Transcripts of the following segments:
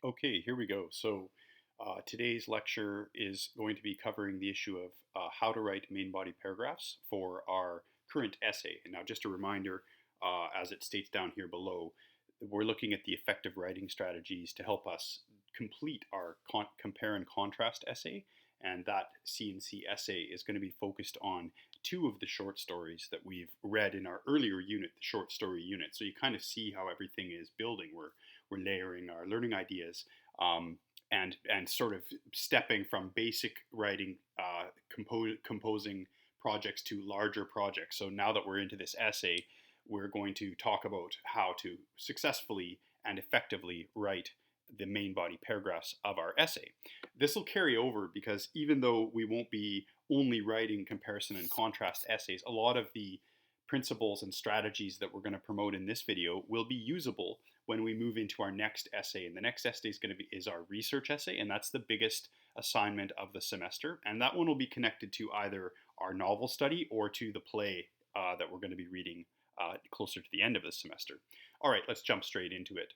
Okay, here we go. Today's lecture is going to be covering the issue of how to write main body paragraphs for our current essay. And now, just a reminder, as it states down here below, we're looking at the effective writing strategies to help us complete our compare and contrast essay. And that C&C essay is going to be focused on two of the short stories that we've read in our earlier unit, the short story unit. So you kind of see how everything is building. We're layering our learning ideas, and sort of stepping from basic writing, composing projects to larger projects. So now that we're into this essay, we're going to talk about how to successfully and effectively write the main body paragraphs of our essay. This will carry over because even though we won't be only writing comparison and contrast essays, a lot of the principles and strategies that we're going to promote in this video will be usable when we move into our next essay. And the next essay is our research essay, and that's the biggest assignment of the semester. And that one will be connected to either our novel study or to the play that we're going to be reading closer to the end of the semester. All right, let's jump straight into it.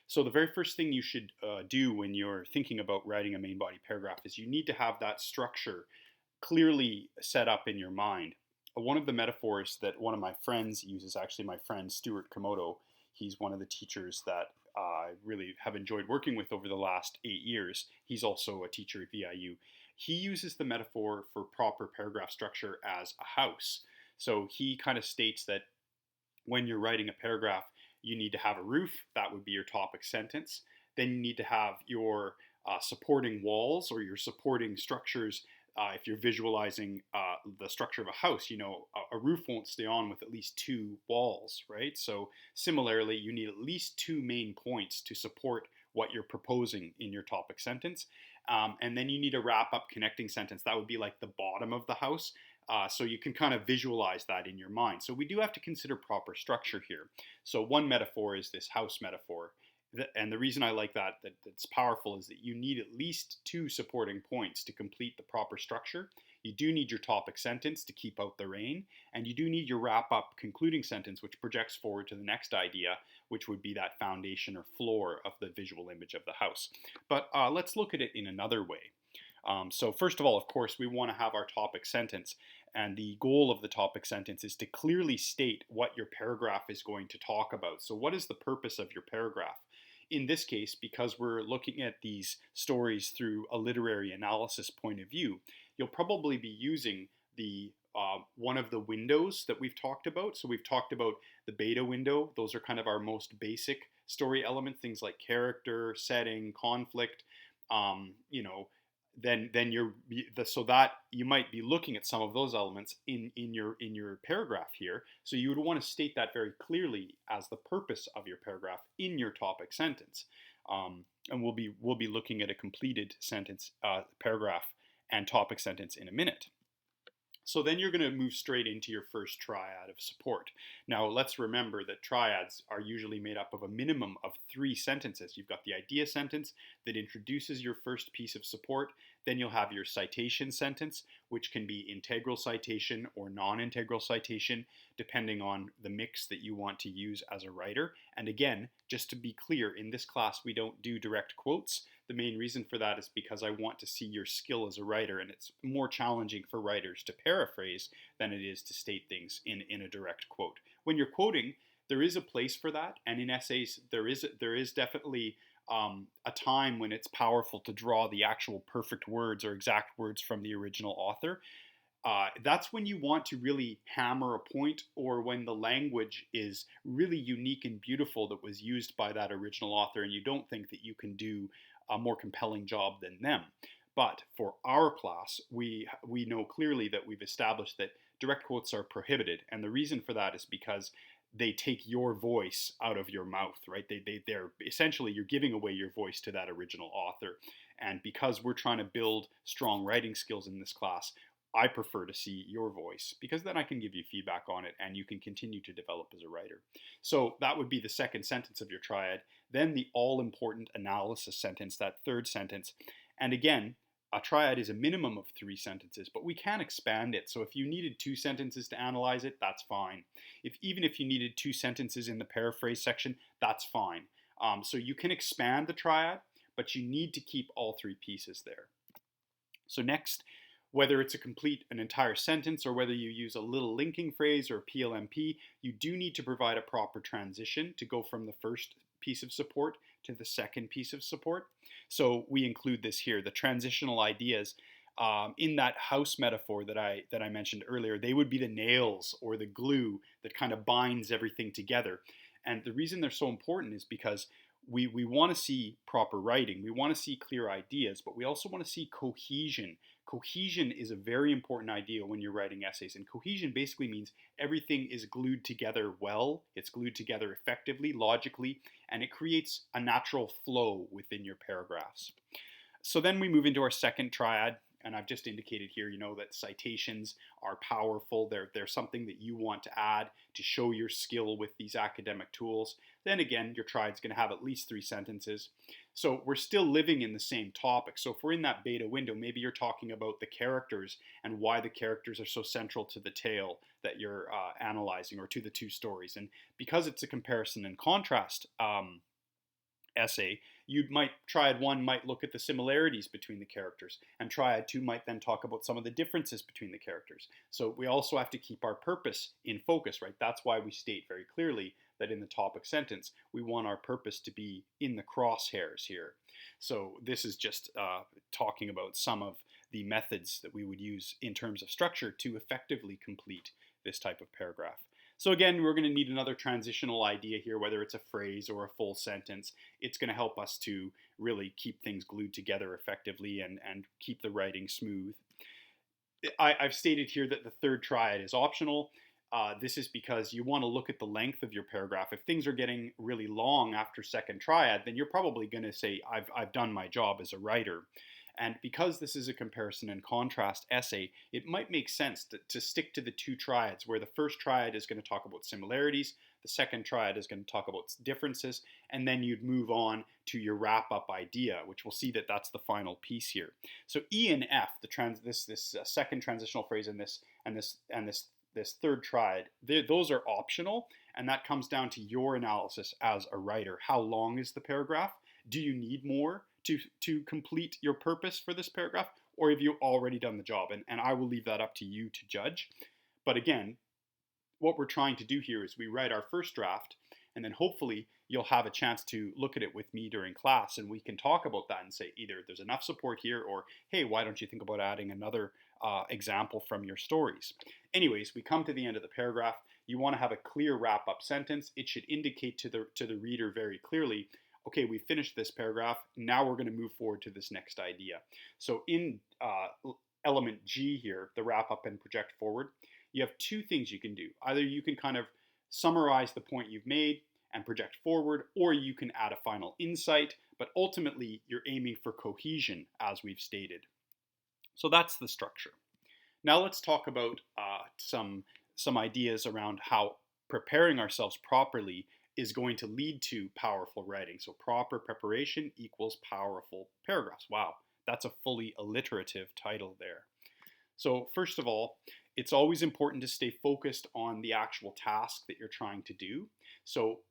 So the very first thing you should do when you're thinking about writing a main body paragraph is you need to have that structure clearly set up in your mind. One of the metaphors that one of my friends uses, actually my friend Stuart Komodo, he's one of the teachers that I really have enjoyed working with over the last 8 years. He's also a teacher at VIU. He uses the metaphor for proper paragraph structure as a house. So he kind of states that when you're writing a paragraph, you need to have a roof. That would be your topic sentence. Then you need to have your supporting walls or your supporting structures. If you're visualizing the structure of a house, a roof won't stay on with at least two walls, right? So similarly, you need at least two main points to support what you're proposing in your topic sentence. And then you need a wrap up connecting sentence. That would be like the bottom of the house. So you can kind of visualize that in your mind. So we do have to consider proper structure here. So one metaphor is this house metaphor. And the reason I like that's powerful, is that you need at least two supporting points to complete the proper structure. You do need your topic sentence to keep out the rain, and you do need your wrap up concluding sentence, which projects forward to the next idea, which would be that foundation or floor of the visual image of the house. But let's look at it in another way. So first of all, of course, we want to have our topic sentence, and the goal of the topic sentence is to clearly state what your paragraph is going to talk about. So what is the purpose of your paragraph? In this case, because we're looking at these stories through a literary analysis point of view, you'll probably be using the one of the windows that we've talked about. So we've talked about the beta window. Those are kind of our most basic story elements, things like character, setting, conflict, you know, then you're so that you might be looking at some of those elements in your paragraph here. So you would want to state that very clearly as the purpose of your paragraph in your topic sentence. And we'll be looking at a completed sentence, paragraph, and topic sentence in a minute. So then you're going to move straight into your first triad of support. Now let's remember that triads are usually made up of a minimum of 3 sentences. You've got the idea sentence that introduces your first piece of support. Then you'll have your citation sentence, which can be integral citation or non-integral citation, depending on the mix that you want to use as a writer. And again, just to be clear, in this class we don't do direct quotes. The main reason for that is because I want to see your skill as a writer, and it's more challenging for writers to paraphrase than it is to state things in a direct quote. When you're quoting, there is a place for that, and in essays there is definitely a time when it's powerful to draw the actual perfect words or exact words from the original author. That's when you want to really hammer a point, or when the language is really unique and beautiful that was used by that original author, and you don't think that you can do a more compelling job than them. But for our class, we know clearly that we've established that direct quotes are prohibited, and the reason for that is because they take your voice out of your mouth, right? They're essentially, you're giving away your voice to that original author. And because we're trying to build strong writing skills in this class, I prefer to see your voice, because then I can give you feedback on it and you can continue to develop as a writer. So that would be the second sentence of your triad. Then the all-important analysis sentence, that third sentence. And again, a triad is a minimum of 3 sentences, but we can expand it. So if you needed 2 sentences to analyze it, that's fine. Even if you needed 2 sentences in the paraphrase section, that's fine. So you can expand the triad, but you need to keep all three pieces there. So next, whether it's an entire sentence or whether you use a little linking phrase or PLMP, you do need to provide a proper transition to go from the first piece of support to the second piece of support. So we include this here, the transitional ideas. In that house metaphor that I mentioned earlier, they would be the nails or the glue that kind of binds everything together. And the reason they're so important is because we want to see proper writing, we want to see clear ideas, but we also want to see cohesion. Cohesion is a very important idea when you're writing essays, and cohesion basically means everything is glued together well, it's glued together effectively, logically, and it creates a natural flow within your paragraphs. So then we move into our second triad, and I've just indicated here, that citations are powerful. They're something that you want to add to show your skill with these academic tools. Then again, your triad's going to have at least 3 sentences. So we're still living in the same topic. So if we're in that beta window, maybe you're talking about the characters and why the characters are so central to the tale that you're analyzing, or to the 2 stories. And because it's a comparison and contrast essay, triad 1 might look at the similarities between the characters, and triad 2 might then talk about some of the differences between the characters. So we also have to keep our purpose in focus, right? That's why we state very clearly that in the topic sentence, we want our purpose to be in the crosshairs here. So this is just talking about some of the methods that we would use in terms of structure to effectively complete this type of paragraph. So again, we're going to need another transitional idea here, whether it's a phrase or a full sentence. It's going to help us to really keep things glued together effectively and keep the writing smooth. I've stated here that the third triad is optional. This is because you want to look at the length of your paragraph. If things are getting really long after second triad, then you're probably going to say, I've done my job as a writer. And because this is a comparison and contrast essay, it might make sense to stick to the 2 triads, where the first triad is going to talk about similarities, the second triad is going to talk about differences, and then you'd move on to your wrap-up idea, which we'll see that that's the final piece here. So E and F, this second transitional phrase and this third triad, those are optional, and that comes down to your analysis as a writer. How long is the paragraph? Do you need more to complete your purpose for this paragraph, or have you already done the job? And I will leave that up to you to judge. But again, what we're trying to do here is we write our first draft, and then hopefully you'll have a chance to look at it with me during class, and we can talk about that and say either there's enough support here, or hey, why don't you think about adding another example from your stories. Anyways, we come to the end of the paragraph. You want to have a clear wrap-up sentence. It should indicate to the reader very clearly, okay, we finished this paragraph, now we're going to move forward to this next idea. So in element G here, the wrap up and project forward, you have 2 things you can do. Either you can kind of summarize the point you've made and project forward, or you can add a final insight, but ultimately you're aiming for cohesion, as we've stated. So that's the structure. Now let's talk about some ideas around how preparing ourselves properly is going to lead to powerful writing. So proper preparation equals powerful paragraphs. Wow, that's a fully alliterative title there. So first of all, it's always important to stay focused on the actual task that you're trying to do. So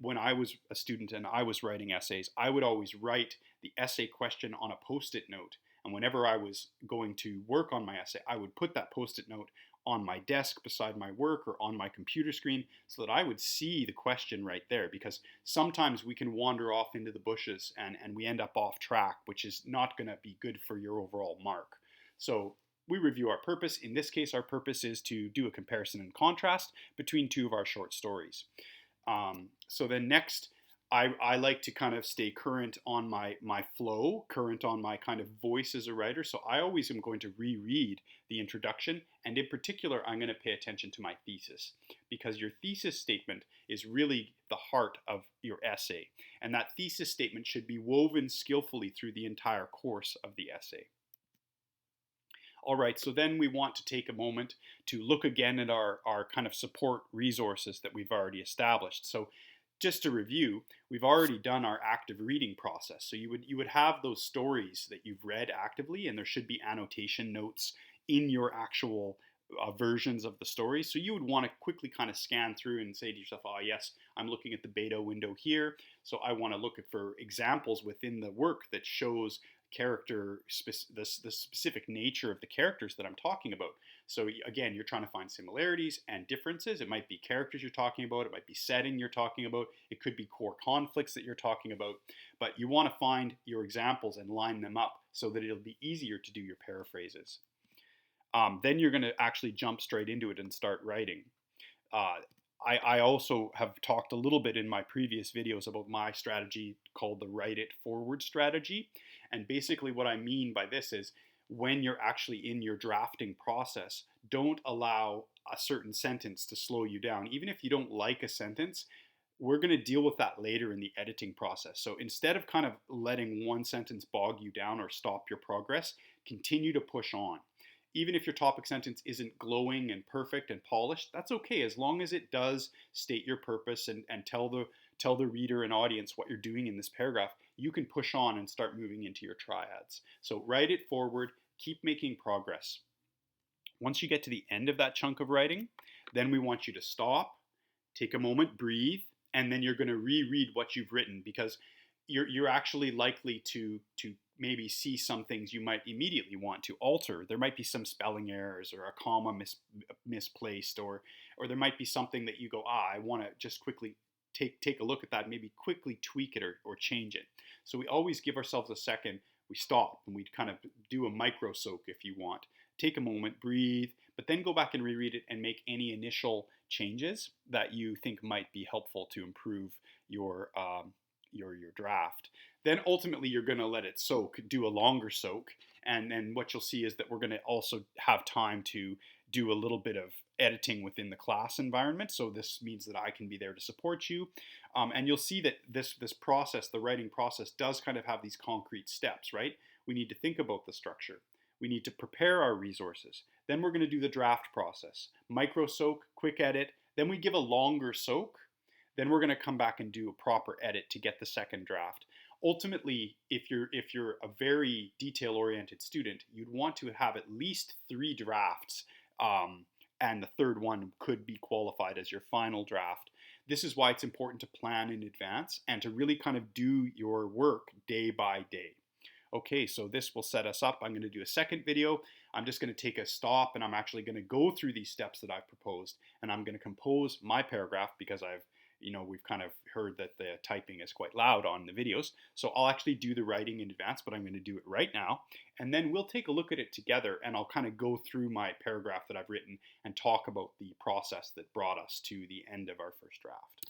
when I was a student and I was writing essays, I would always write the essay question on a post-it note. And whenever I was going to work on my essay, I would put that post-it note on my desk beside my work or on my computer screen so that I would see the question right there, because sometimes we can wander off into the bushes and we end up off track, which is not going to be good for your overall mark. So we review our purpose. In this case, our purpose is to do a comparison and contrast between 2 of our short stories. So then next, I like to kind of stay current on my flow, current on my kind of voice as a writer. So I always am going to reread the introduction, and in particular, I'm going to pay attention to my thesis, because your thesis statement is really the heart of your essay. And that thesis statement should be woven skillfully through the entire course of the essay. All right, so then we want to take a moment to look again at our kind of support resources that we've already established. So just to review, we've already done our active reading process. So you would have those stories that you've read actively, and there should be annotation notes in your actual versions of the story. So you would want to quickly kind of scan through and say to yourself, oh, yes, I'm looking at the beta window here. So I want to look for examples within the work that shows the specific nature of the characters that I'm talking about. So again, you're trying to find similarities and differences. It might be characters you're talking about. It might be setting you're talking about. It could be core conflicts that you're talking about. But you want to find your examples and line them up so that it'll be easier to do your paraphrases. Then you're going to actually jump straight into it and start writing. Uh, I also have talked a little bit in my previous videos about my strategy called the write it forward strategy. And basically what I mean by this is when you're actually in your drafting process, don't allow a certain sentence to slow you down. Even if you don't like a sentence, we're going to deal with that later in the editing process. So instead of kind of letting one sentence bog you down or stop your progress, continue to push on. Even if your topic sentence isn't glowing and perfect and polished, that's okay as long as it does state your purpose and tell the reader and audience what you're doing in this paragraph. You can push on and start moving into your triads. So write it forward, keep making progress. Once you get to the end of that chunk of writing, then we want you to stop, take a moment, breathe, and then you're going to reread what you've written, because you're actually likely to maybe see some things you might immediately want to alter. There might be some spelling errors or a comma misplaced, or there might be something that you go, I want to just quickly take a look at that, maybe quickly tweak it or change it. So we always give ourselves a second. We stop and we kind of do a micro soak if you want. Take a moment, breathe, but then go back and reread it and make any initial changes that you think might be helpful to improve your draft. Then ultimately you're going to let it soak, do a longer soak, and then what you'll see is that we're going to also have time to do a little bit of editing within the class environment. So this means that I can be there to support you, and you'll see that this process, the writing process, does kind of have these concrete steps, right? We need to think about the structure. We need to prepare our resources. Then we're going to do the draft process. Micro soak, quick edit. Then we give a longer soak. Then we're going to come back and do a proper edit to get the second draft. Ultimately, if you're a very detail-oriented student, you'd want to have at least 3 drafts, and the third one could be qualified as your final draft. This is why it's important to plan in advance and to really kind of do your work day by day. Okay, so this will set us up. I'm going to do a second video. I'm just going to take a stop and I'm actually going to go through these steps that I've proposed, and I'm going to compose my paragraph because we've kind of heard that the typing is quite loud on the videos. So I'll actually do the writing in advance, but I'm going to do it right now. And then we'll take a look at it together and I'll kind of go through my paragraph that I've written and talk about the process that brought us to the end of our first draft.